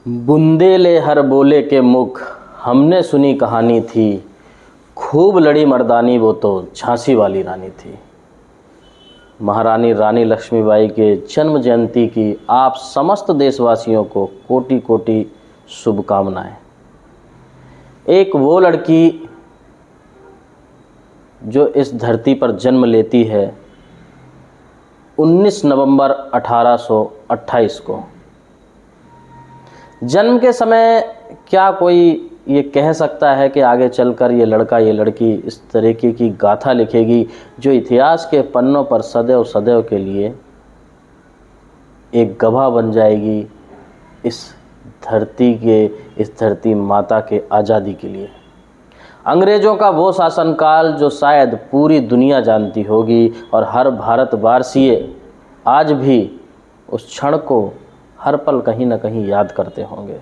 बुंदेले हर बोले के मुख, हमने सुनी कहानी थी। खूब लड़ी मर्दानी, वो तो झांसी वाली रानी थी। महारानी रानी लक्ष्मीबाई के जन्म जयंती की आप समस्त देशवासियों को कोटि कोटि शुभकामनाएं। एक वो लड़की जो इस धरती पर जन्म लेती है 19 नवंबर 1828 को। जन्म के समय क्या कोई ये कह सकता है कि आगे चलकर ये लड़का ये लड़की इस तरीके की गाथा लिखेगी जो इतिहास के पन्नों पर सदैव सदैव के लिए एक गवाह बन जाएगी इस धरती माता के आज़ादी के लिए। अंग्रेज़ों का वो शासनकाल जो शायद पूरी दुनिया जानती होगी और हर भारतवासी आज भी उस क्षण को हर पल कहीं ना कहीं याद करते होंगे।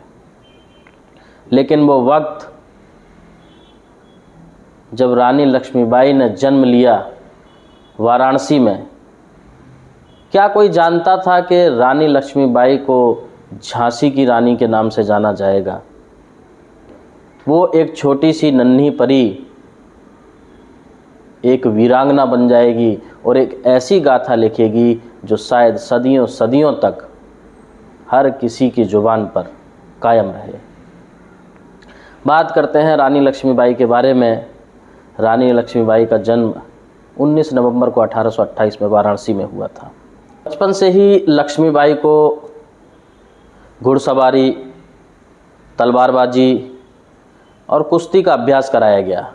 लेकिन वो वक्त जब रानी लक्ष्मीबाई ने जन्म लिया वाराणसी में, क्या कोई जानता था कि रानी लक्ष्मीबाई को झांसी की रानी के नाम से जाना जाएगा। वो एक छोटी सी नन्ही परी एक वीरांगना बन जाएगी और एक ऐसी गाथा लिखेगी जो शायद सदियों सदियों तक हर किसी की जुबान पर कायम रहे। बात करते हैं रानी लक्ष्मीबाई के बारे में। रानी लक्ष्मीबाई का जन्म 19 नवंबर को 1828 में वाराणसी में हुआ था। बचपन से ही लक्ष्मीबाई को घुड़सवारी, तलवारबाजी और कुश्ती का अभ्यास कराया गया,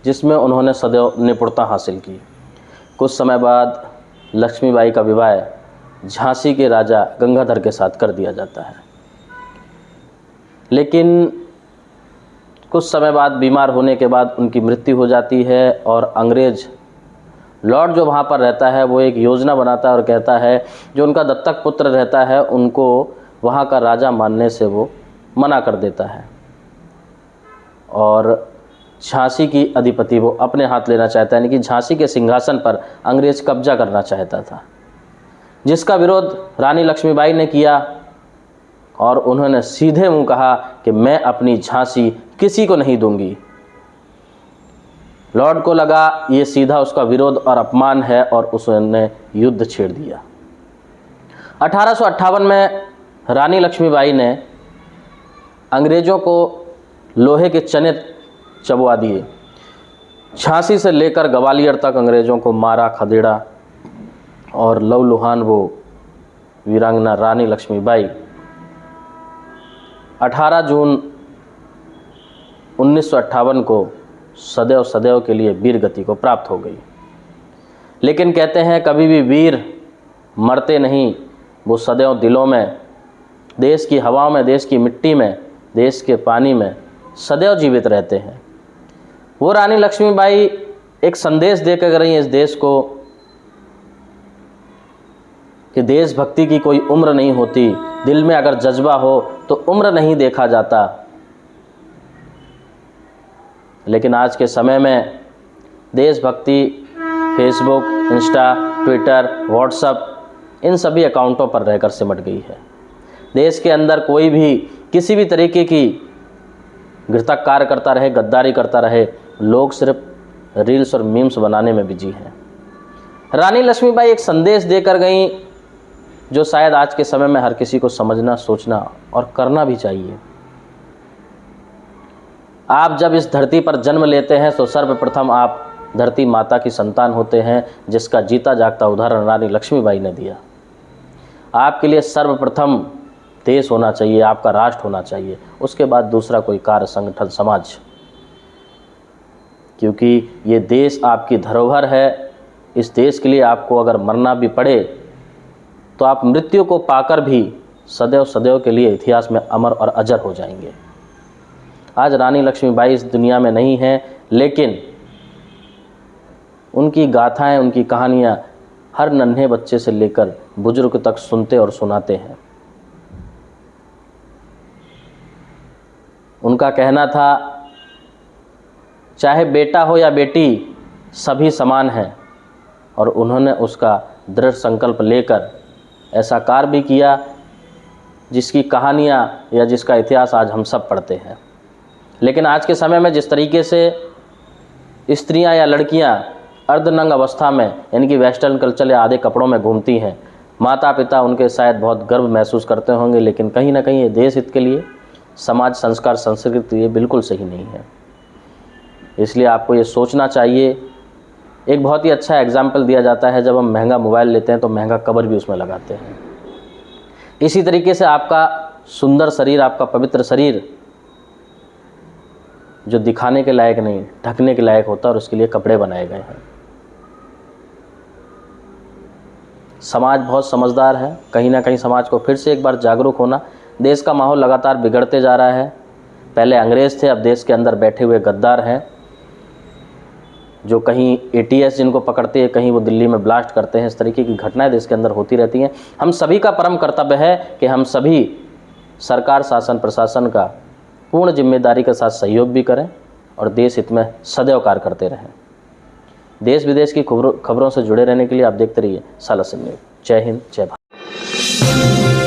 जिसमें उन्होंने सदैव निपुणता हासिल की। कुछ समय बाद लक्ष्मीबाई का विवाह झांसी के राजा गंगाधर के साथ कर दिया जाता है। लेकिन कुछ समय बाद बीमार होने के बाद उनकी मृत्यु हो जाती है और अंग्रेज लॉर्ड जो वहाँ पर रहता है वो एक योजना बनाता है और कहता है जो उनका दत्तक पुत्र रहता है उनको वहाँ का राजा मानने से वो मना कर देता है और झांसी की अधिपति वो अपने हाथ लेना चाहता है, यानी कि झांसी के सिंहासन पर अंग्रेज कब्जा करना चाहता था, जिसका विरोध रानी लक्ष्मीबाई ने किया और उन्होंने सीधे मुंह कहा कि मैं अपनी झांसी किसी को नहीं दूंगी। लॉर्ड को लगा ये सीधा उसका विरोध और अपमान है और उसने युद्ध छेड़ दिया। 1858 में रानी लक्ष्मीबाई ने अंग्रेज़ों को लोहे के चने चबवा दिए। झांसी से लेकर ग्वालियर तक अंग्रेज़ों को मारा, खदेड़ा और लहूलुहान वो वीरांगना रानी लक्ष्मीबाई 18 जून 1958 को सदैव सदैव के लिए वीर गति को प्राप्त हो गई। लेकिन कहते हैं कभी भी वीर मरते नहीं, वो सदैव दिलों में, देश की हवा में, देश की मिट्टी में, देश के पानी में सदैव जीवित रहते हैं। वो रानी लक्ष्मीबाई एक संदेश देकर गई इस देश को कि देशभक्ति की कोई उम्र नहीं होती, दिल में अगर जज्बा हो तो उम्र नहीं देखा जाता। लेकिन आज के समय में देशभक्ति फेसबुक, इंस्टा, ट्विटर, व्हाट्सएप इन सभी अकाउंटों पर रहकर सिमट गई है। देश के अंदर कोई भी किसी भी तरीके की घृतक कार्य करता रहे, गद्दारी करता रहे, लोग सिर्फ रील्स और मीम्स बनाने में बिजी हैं। रानी लक्ष्मीबाई एक संदेश देकर गई जो शायद आज के समय में हर किसी को समझना, सोचना और करना भी चाहिए। आप जब इस धरती पर जन्म लेते हैं तो सर्वप्रथम आप धरती माता की संतान होते हैं, जिसका जीता जागता उदाहरण रानी लक्ष्मीबाई ने दिया। आपके लिए सर्वप्रथम देश होना चाहिए, आपका राष्ट्र होना चाहिए, उसके बाद दूसरा कोई कार्य, संगठन, समाज, क्योंकि ये देश आपकी धरोहर है। इस देश के लिए आपको अगर मरना भी पड़े तो आप मृत्यु को पाकर भी सदैव सदैव के लिए इतिहास में अमर और अजर हो जाएंगे। आज रानी लक्ष्मीबाई इस दुनिया में नहीं है, लेकिन उनकी गाथाएं, उनकी कहानियाँ हर नन्हे बच्चे से लेकर बुजुर्ग तक सुनते और सुनाते हैं। उनका कहना था चाहे बेटा हो या बेटी सभी समान हैं, और उन्होंने उसका दृढ़ संकल्प लेकर ऐसा कार्य भी किया जिसकी कहानियाँ या जिसका इतिहास आज हम सब पढ़ते हैं। लेकिन आज के समय में जिस तरीके से स्त्रियां या लड़कियां अर्धनंग अवस्था में यानी कि वेस्टर्न कल्चर या आधे कपड़ों में घूमती हैं, माता पिता उनके शायद बहुत गर्व महसूस करते होंगे, लेकिन कहीं ना कहीं ये देश हित के लिए, समाज संस्कार संस्कृति ये बिल्कुल सही नहीं है। इसलिए आपको ये सोचना चाहिए। एक बहुत ही अच्छा एग्जाम्पल दिया जाता है, जब हम महंगा मोबाइल लेते हैं तो महंगा कवर भी उसमें लगाते हैं। इसी तरीके से आपका सुंदर शरीर, आपका पवित्र शरीर जो दिखाने के लायक नहीं, ढकने के लायक होता है, और उसके लिए कपड़े बनाए गए हैं। समाज बहुत समझदार है, कहीं ना कहीं समाज को फिर से एक बार जागरूक होना। देश का माहौल लगातार बिगड़ते जा रहा है। पहले अंग्रेज़ थे, अब देश के अंदर बैठे हुए गद्दार हैं, जो कहीं ATS जिनको पकड़ते हैं, कहीं वो दिल्ली में ब्लास्ट करते हैं। इस तरीके की घटनाएं देश के अंदर होती रहती हैं। हम सभी का परम कर्तव्य है कि हम सभी सरकार, शासन, प्रशासन का पूर्ण जिम्मेदारी के साथ सहयोग भी करें और देश हित में सदैव कार्य करते रहें। देश विदेश की खबरों से जुड़े रहने के लिए आप देखते रहिए सालासर न्यूज़। जय हिंद, जय भारत।